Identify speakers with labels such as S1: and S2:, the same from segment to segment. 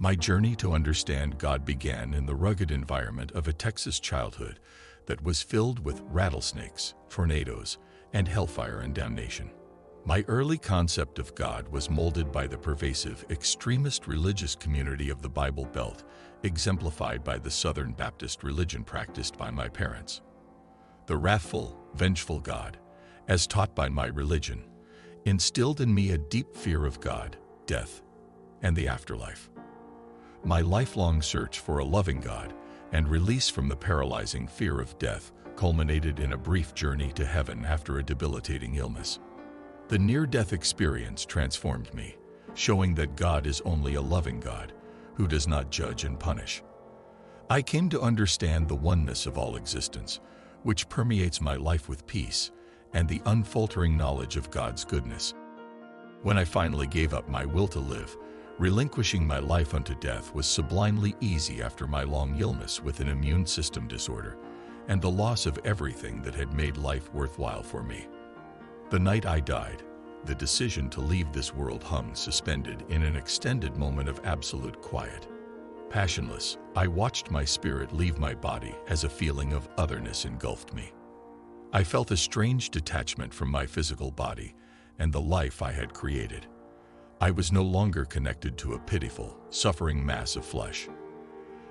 S1: My journey to understand God began in the rugged environment of a Texas childhood that was filled with rattlesnakes, tornadoes, and hellfire and damnation. My early concept of God was molded by the pervasive, extremist religious community of the Bible Belt, exemplified by the Southern Baptist religion practiced by my parents. The wrathful, vengeful God, as taught by my religion, instilled in me a deep fear of God, death, and the afterlife. My lifelong search for a loving God and release from the paralyzing fear of death culminated in a brief journey to heaven after a debilitating illness. The near-death experience transformed me, showing that God is only a loving God who does not judge and punish. I came to understand the oneness of all existence, which permeates my life with peace and the unfaltering knowledge of God's goodness. When I finally gave up my will to live, relinquishing my life unto death was sublimely easy after my long illness with an immune system disorder and the loss of everything that had made life worthwhile for me. The night I died, the decision to leave this world hung suspended in an extended moment of absolute quiet. Passionless, I watched my spirit leave my body as a feeling of otherness engulfed me. I felt a strange detachment from my physical body and the life I had created. I was no longer connected to a pitiful, suffering mass of flesh.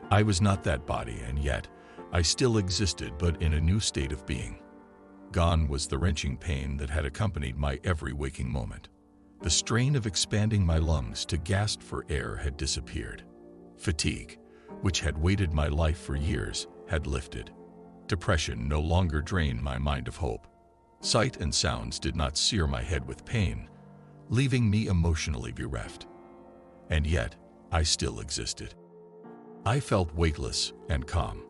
S1: I was not that body, and yet I still existed, but in a new state of being. Gone was the wrenching pain that had accompanied my every waking moment. The strain of expanding my lungs to gasp for air had disappeared. Fatigue, which had weighted my life for years, had lifted. Depression no longer drained my mind of hope. Sight and sounds did not sear my head with pain, leaving me emotionally bereft. And yet, I still existed. I felt weightless and calm.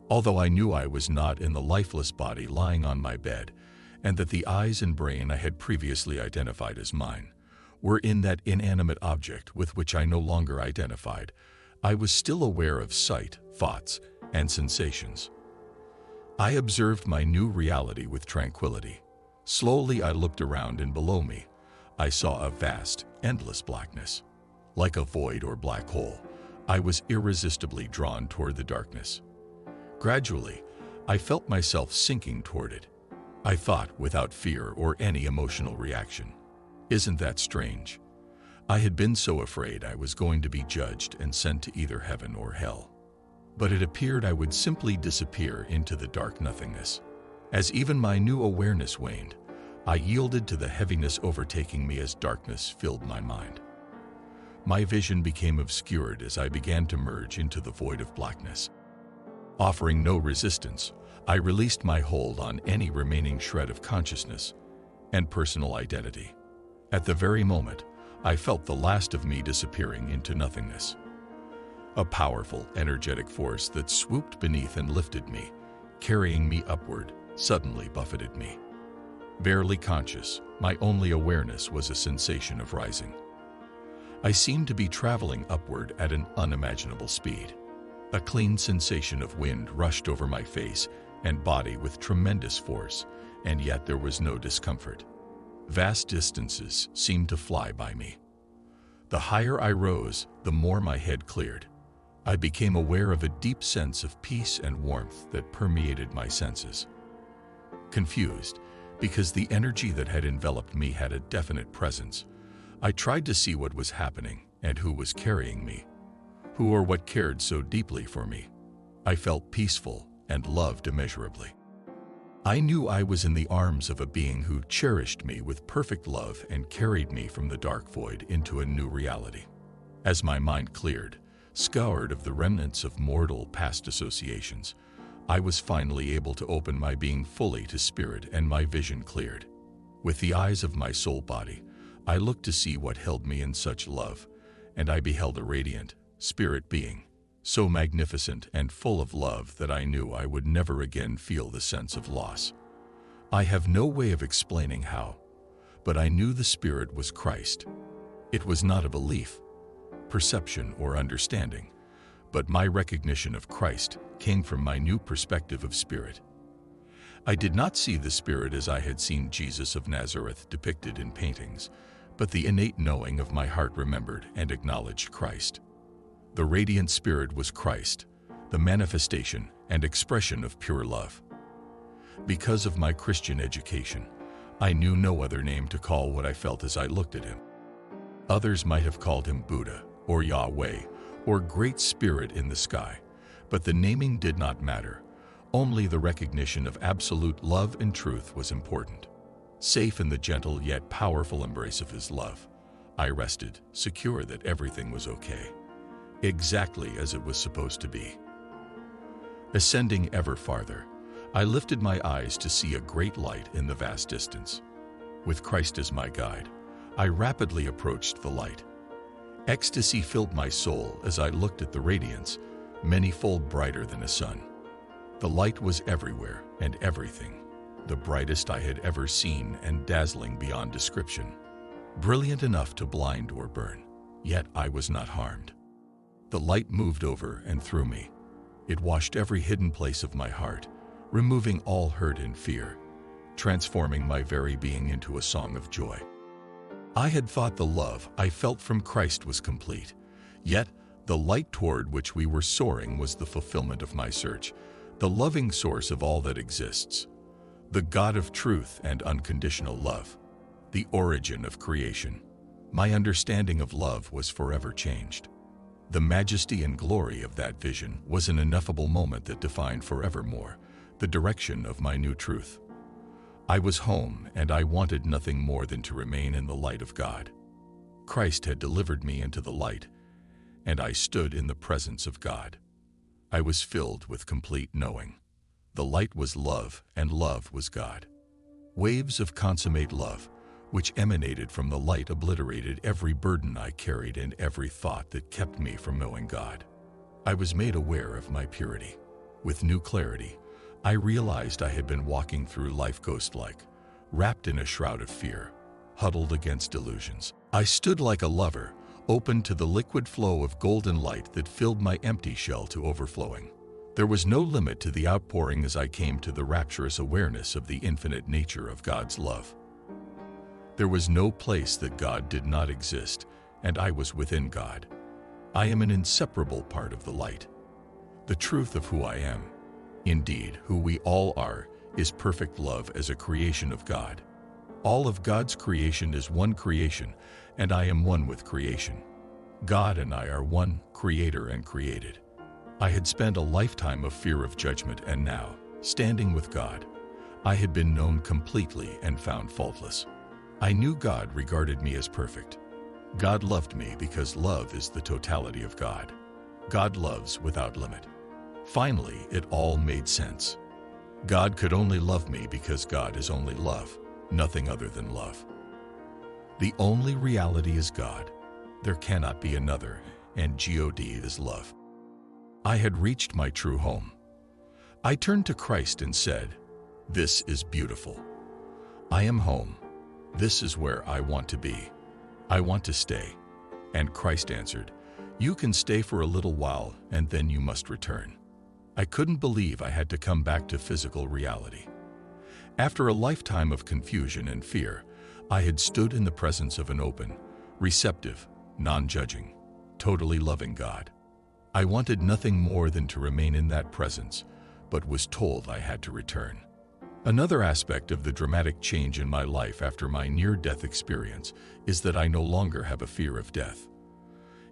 S1: Although I knew I was not in the lifeless body lying on my bed, and that the eyes and brain I had previously identified as mine were in that inanimate object with which I no longer identified, I was still aware of sight, thoughts, and sensations. I observed my new reality with tranquility. Slowly I looked around, and below me, I saw a vast, endless blackness. Like a void or black hole, I was irresistibly drawn toward the darkness. Gradually, I felt myself sinking toward it. I thought without fear or any emotional reaction. Isn't that strange? I had been so afraid I was going to be judged and sent to either heaven or hell. But it appeared I would simply disappear into the dark nothingness. As even my new awareness waned, I yielded to the heaviness overtaking me as darkness filled my mind. My vision became obscured as I began to merge into the void of blackness. Offering no resistance, I released my hold on any remaining shred of consciousness and personal identity. At the very moment, I felt the last of me disappearing into nothingness. A powerful, energetic force that swooped beneath and lifted me, carrying me upward, suddenly buffeted me. Barely conscious, my only awareness was a sensation of rising. I seemed to be traveling upward at an unimaginable speed. A clean sensation of wind rushed over my face and body with tremendous force, and yet there was no discomfort. Vast distances seemed to fly by me. The higher I rose, the more my head cleared. I became aware of a deep sense of peace and warmth that permeated my senses. Confused, because the energy that had enveloped me had a definite presence, I tried to see what was happening and who was carrying me. Who or what cared so deeply for me? I felt peaceful and loved immeasurably. I knew I was in the arms of a being who cherished me with perfect love and carried me from the dark void into a new reality. As my mind cleared, scoured of the remnants of mortal past associations, I was finally able to open my being fully to spirit, and my vision cleared. With the eyes of my soul body, I looked to see what held me in such love, and I beheld a radiant, spirit being, so magnificent and full of love that I knew I would never again feel the sense of loss. I have no way of explaining how, but I knew the Spirit was Christ. It was not a belief, perception, or understanding, but my recognition of Christ came from my new perspective of spirit. I did not see the Spirit as I had seen Jesus of Nazareth depicted in paintings, but the innate knowing of my heart remembered and acknowledged Christ. The radiant spirit was Christ, the manifestation and expression of pure love. Because of my Christian education, I knew no other name to call what I felt as I looked at him. Others might have called him Buddha, or Yahweh, or Great Spirit in the sky, but the naming did not matter. Only the recognition of absolute love and truth was important. Safe in the gentle yet powerful embrace of his love, I rested, secure that everything was okay, exactly as it was supposed to be. Ascending ever farther, I lifted my eyes to see a great light in the vast distance. With Christ as my guide, I rapidly approached the light. Ecstasy filled my soul as I looked at the radiance, many-fold brighter than a sun. The light was everywhere and everything, the brightest I had ever seen and dazzling beyond description, brilliant enough to blind or burn, yet I was not harmed. The light moved over and through me. It washed every hidden place of my heart, removing all hurt and fear, transforming my very being into a song of joy. I had thought the love I felt from Christ was complete, yet the light toward which we were soaring was the fulfillment of my search, the loving source of all that exists, the God of truth and unconditional love, the origin of creation. My understanding of love was forever changed. The majesty and glory of that vision was an ineffable moment that defined forevermore the direction of my new truth. I was home, and I wanted nothing more than to remain in the light of God. Christ had delivered me into the light, and I stood in the presence of God. I was filled with complete knowing. The light was love, and love was God. Waves of consummate love, which emanated from the light, obliterated every burden I carried and every thought that kept me from knowing God. I was made aware of my purity. With new clarity, I realized I had been walking through life ghost-like, wrapped in a shroud of fear, huddled against illusions. I stood like a lover, open to the liquid flow of golden light that filled my empty shell to overflowing. There was no limit to the outpouring as I came to the rapturous awareness of the infinite nature of God's love. There was no place that God did not exist, and I was within God. I am an inseparable part of the light. The truth of who I am, indeed who we all are, is perfect love as a creation of God. All of God's creation is one creation, and I am one with creation. God and I are one, creator and created. I had spent a lifetime of fear of judgment, and now, standing with God, I had been known completely and found faultless. I knew God regarded me as perfect. God loved me because love is the totality of God. God loves without limit. Finally, it all made sense. God could only love me because God is only love, nothing other than love. The only reality is God. There cannot be another, and God is love. I had reached my true home. I turned to Christ and said, "This is beautiful. I am home. This is where I want to be. I want to stay." And Christ answered, "You can stay for a little while, and then you must return." I couldn't believe I had to come back to physical reality. After a lifetime of confusion and fear, I had stood in the presence of an open, receptive, non-judging, totally loving God. I wanted nothing more than to remain in that presence, but was told I had to return. Another aspect of the dramatic change in my life after my near-death experience is that I no longer have a fear of death.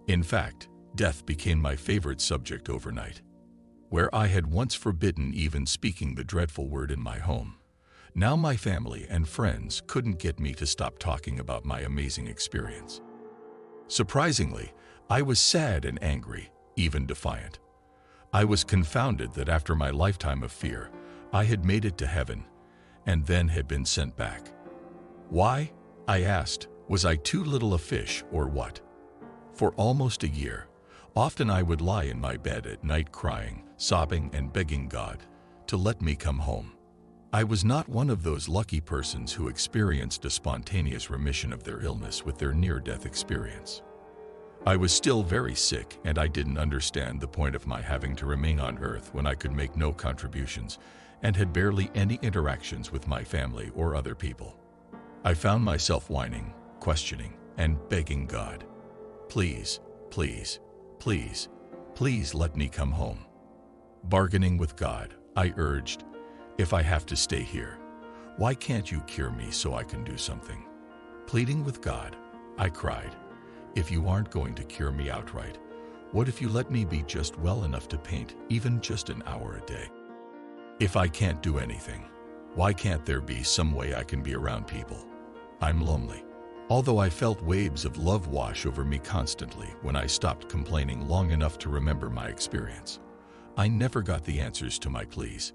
S1: In fact, death became my favorite subject overnight. Where I had once forbidden even speaking the dreadful word in my home, now my family and friends couldn't get me to stop talking about my amazing experience. Surprisingly, I was sad and angry, even defiant. I was confounded that after my lifetime of fear, I had made it to heaven, and then had been sent back. Why? I asked. Was I too little a fish, or what? For almost a year, often I would lie in my bed at night crying, sobbing, and begging God to let me come home. I was not one of those lucky persons who experienced a spontaneous remission of their illness with their near-death experience. I was still very sick, and I didn't understand the point of my having to remain on earth when I could make no contributions and had barely any interactions with my family or other people. I found myself whining, questioning, and begging God, "Please, please, Please, please let me come home. Bargaining with God, I urged, if I have to stay here, why can't you cure me so I can do something? Pleading with God, I cried, if you aren't going to cure me outright, what if you let me be just well enough to paint even just an hour a day? If I can't do anything, why can't there be some way I can be around people? I'm lonely. Although I felt waves of love wash over me constantly when I stopped complaining long enough to remember my experience, I never got the answers to my pleas.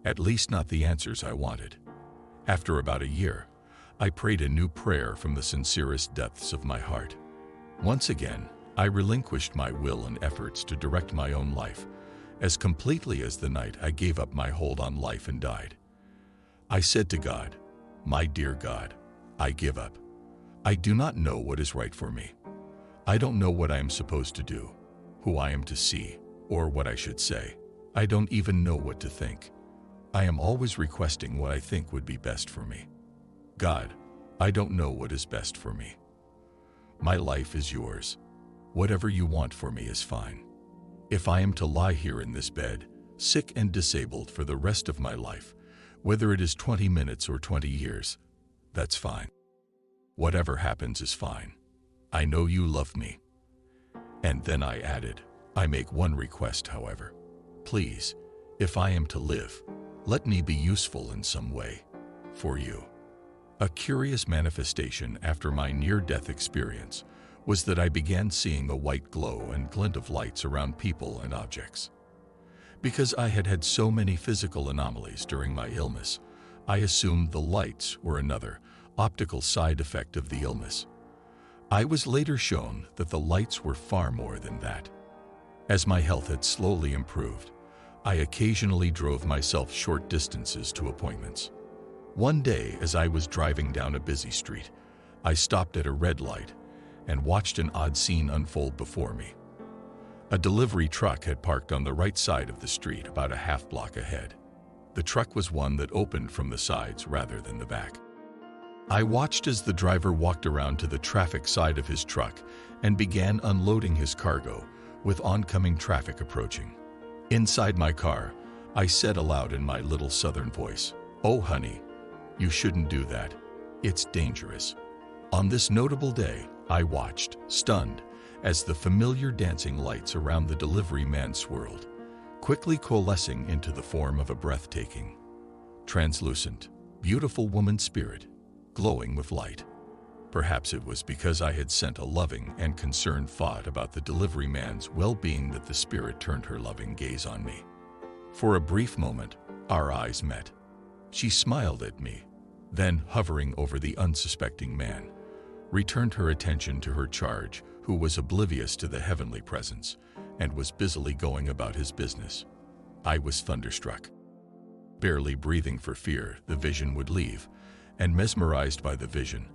S1: At least not the answers I wanted. After about a year, I prayed a new prayer from the sincerest depths of my heart. Once again, I relinquished my will and efforts to direct my own life, as completely as the night I gave up my hold on life and died. I said to God, my dear God, I give up. I do not know what is right for me. I don't know what I am supposed to do, who I am to see, or what I should say. I don't even know what to think. I am always requesting what I think would be best for me. God, I don't know what is best for me. My life is yours. Whatever you want for me is fine. If I am to lie here in this bed, sick and disabled for the rest of my life, whether it is 20 minutes or 20 years, that's fine. Whatever happens is fine. I know you love me. And then I added, I make one request, however. Please, if I am to live, let me be useful in some way for you. A curious manifestation after my near-death experience was that I began seeing a white glow and glint of lights around people and objects. Because I had had so many physical anomalies during my illness, I assumed the lights were another, optical side effect of the illness. I was later shown that the lights were far more than that. As my health had slowly improved, I occasionally drove myself short distances to appointments. One day, as I was driving down a busy street, I stopped at a red light and watched an odd scene unfold before me. A delivery truck had parked on the right side of the street about a half block ahead. The truck was one that opened from the sides rather than the back. I watched as the driver walked around to the traffic side of his truck and began unloading his cargo, with oncoming traffic approaching. Inside my car, I said aloud in my little southern voice, "Oh honey, you shouldn't do that. It's dangerous." On this notable day, I watched, stunned, as the familiar dancing lights around the delivery man swirled, quickly coalescing into the form of a breathtaking, translucent, beautiful woman spirit, glowing with light. Perhaps it was because I had sent a loving and concerned thought about the delivery man's well-being that the spirit turned her loving gaze on me. For a brief moment, our eyes met. She smiled at me, then, hovering over the unsuspecting man, returned her attention to her charge, who was oblivious to the heavenly presence and was busily going about his business. I was thunderstruck. Barely breathing for fear the vision would leave, and mesmerized by the vision,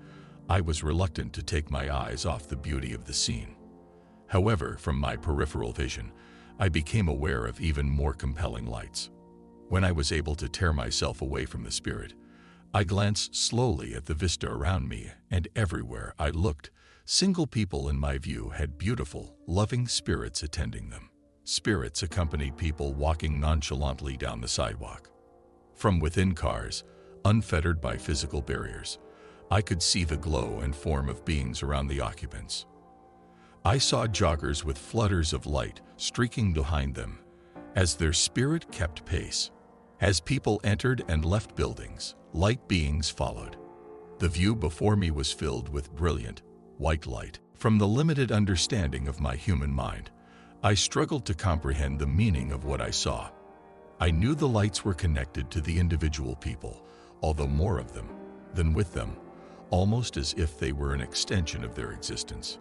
S1: I was reluctant to take my eyes off the beauty of the scene. However, from my peripheral vision, I became aware of even more compelling lights. When I was able to tear myself away from the spirit, I glanced slowly at the vista around me, and everywhere I looked, single people in my view had beautiful, loving spirits attending them. Spirits accompanied people walking nonchalantly down the sidewalk. From within cars, unfettered by physical barriers, I could see the glow and form of beings around the occupants. I saw joggers with flutters of light streaking behind them as their spirit kept pace. As people entered and left buildings, light beings followed. The view before me was filled with brilliant, white light. From the limited understanding of my human mind, I struggled to comprehend the meaning of what I saw. I knew the lights were connected to the individual people, although more of them than with them, almost as if they were an extension of their existence,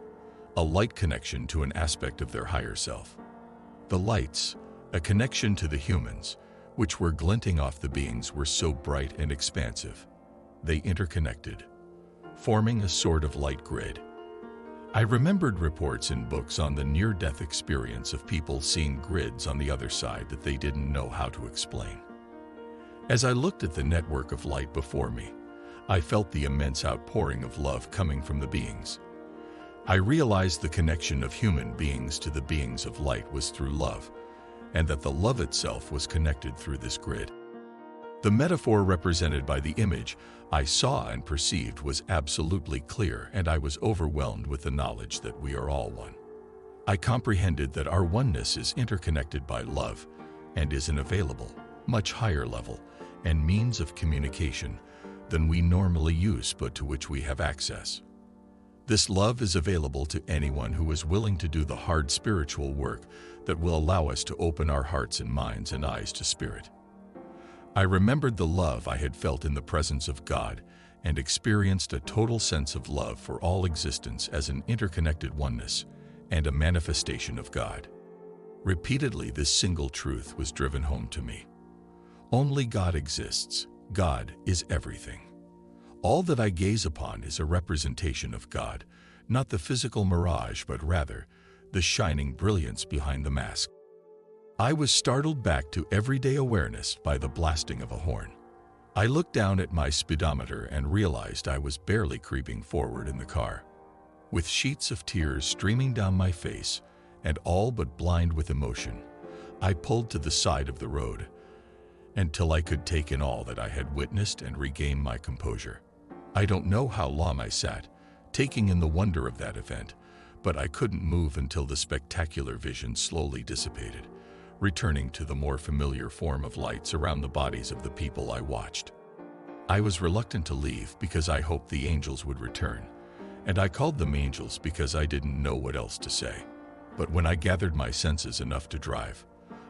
S1: a light connection to an aspect of their higher self. The lights, a connection to the humans, which were glinting off the beings, were so bright and expansive. They interconnected, forming a sort of light grid. I remembered reports in books on the near-death experience of people seeing grids on the other side that they didn't know how to explain. As I looked at the network of light before me, I felt the immense outpouring of love coming from the beings. I realized the connection of human beings to the beings of light was through love, and that the love itself was connected through this grid. The metaphor represented by the image I saw and perceived was absolutely clear, and I was overwhelmed with the knowledge that we are all one. I comprehended that our oneness is interconnected by love and is an available, much higher level and means of communication than we normally use but to which we have access. This love is available to anyone who is willing to do the hard spiritual work that will allow us to open our hearts and minds and eyes to spirit. I remembered the love I had felt in the presence of God and experienced a total sense of love for all existence as an interconnected oneness and a manifestation of God. Repeatedly, this single truth was driven home to me. Only God exists. God is everything. All that I gaze upon is a representation of God, not the physical mirage, but rather the shining brilliance behind the mask. I was startled back to everyday awareness by the blasting of a horn. I looked down at my speedometer and realized I was barely creeping forward in the car. With sheets of tears streaming down my face and all but blind with emotion, I pulled to the side of the road until I could take in all that I had witnessed and regain my composure. I don't know how long I sat, taking in the wonder of that event, but I couldn't move until the spectacular vision slowly dissipated, returning to the more familiar form of lights around the bodies of the people I watched. I was reluctant to leave because I hoped the angels would return, and I called them angels because I didn't know what else to say. But when I gathered my senses enough to drive,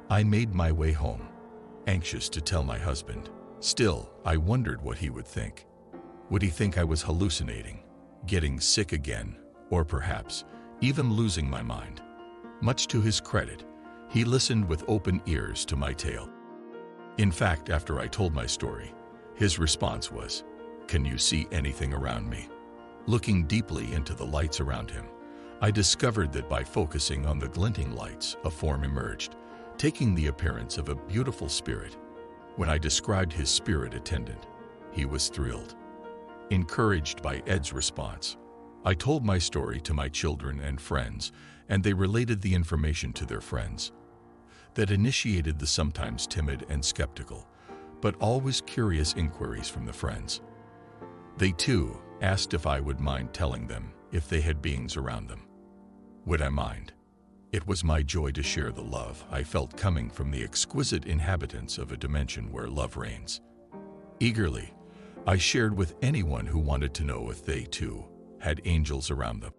S1: I made my way home, anxious to tell my husband. Still, I wondered what he would think. Would he think I was hallucinating, getting sick again, or perhaps even losing my mind? Much to his credit, he listened with open ears to my tale. In fact, after I told my story, his response was, "Can you see anything around me?" Looking deeply into the lights around him, I discovered that by focusing on the glinting lights, a form emerged, taking the appearance of a beautiful spirit. When I described his spirit attendant, he was thrilled. Encouraged by Ed's response, I told my story to my children and friends, and they related the information to their friends. That initiated the sometimes timid and skeptical, but always curious inquiries from the friends. They too asked if I would mind telling them if they had beings around them. Would I mind? It was my joy to share the love I felt coming from the exquisite inhabitants of a dimension where love reigns. Eagerly, I shared with anyone who wanted to know if they too had angels around them.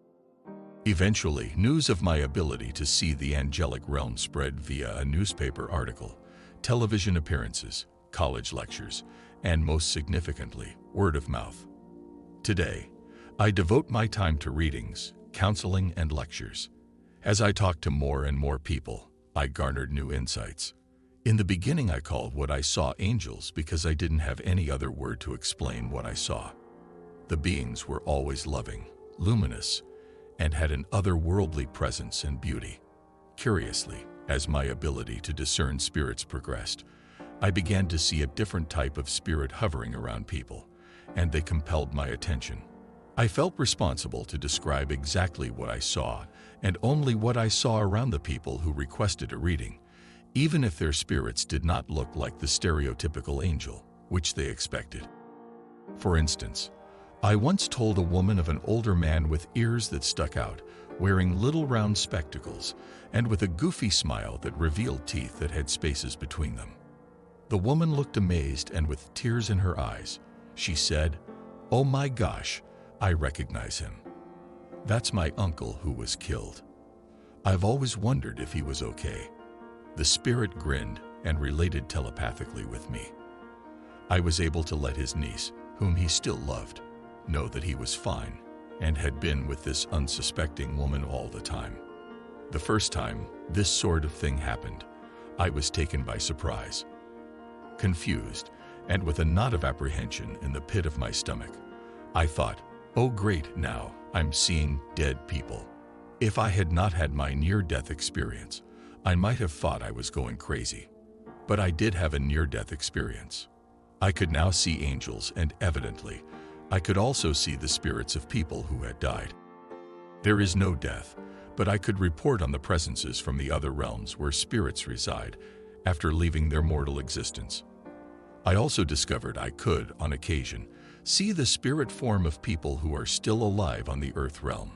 S1: Eventually, news of my ability to see the angelic realm spread via a newspaper article, television appearances, college lectures, and most significantly, word of mouth. Today, I devote my time to readings, counseling, and lectures. As I talked to more and more people, I garnered new insights. In the beginning, I called what I saw angels because I didn't have any other word to explain what I saw. The beings were always loving, luminous, and had an otherworldly presence and beauty. Curiously, as my ability to discern spirits progressed, I began to see a different type of spirit hovering around people, and they compelled my attention. I felt responsible to describe exactly what I saw, and only what I saw around the people who requested a reading, even if their spirits did not look like the stereotypical angel, which they expected. For instance, I once told a woman of an older man with ears that stuck out, wearing little round spectacles, and with a goofy smile that revealed teeth that had spaces between them. The woman looked amazed, and with tears in her eyes, she said, "Oh my gosh, I recognize him. That's my uncle who was killed. I've always wondered if he was okay." The spirit grinned and related telepathically with me. I was able to let his niece, whom he still loved, know that he was fine and had been with this unsuspecting woman all the time. The first time this sort of thing happened, I was taken by surprise. Confused, and with a knot of apprehension in the pit of my stomach, I thought, "Oh great, now I'm seeing dead people." If I had not had my near-death experience, I might have thought I was going crazy. But I did have a near-death experience. I could now see angels, and evidently, I could also see the spirits of people who had died. There is no death, but I could report on the presences from the other realms where spirits reside after leaving their mortal existence. I also discovered I could, on occasion, see the spirit form of people who are still alive on the earth realm.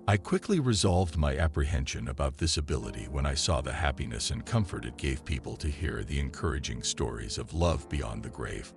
S1: I quickly resolved my apprehension about this ability when I saw the happiness and comfort it gave people to hear the encouraging stories of love beyond the grave.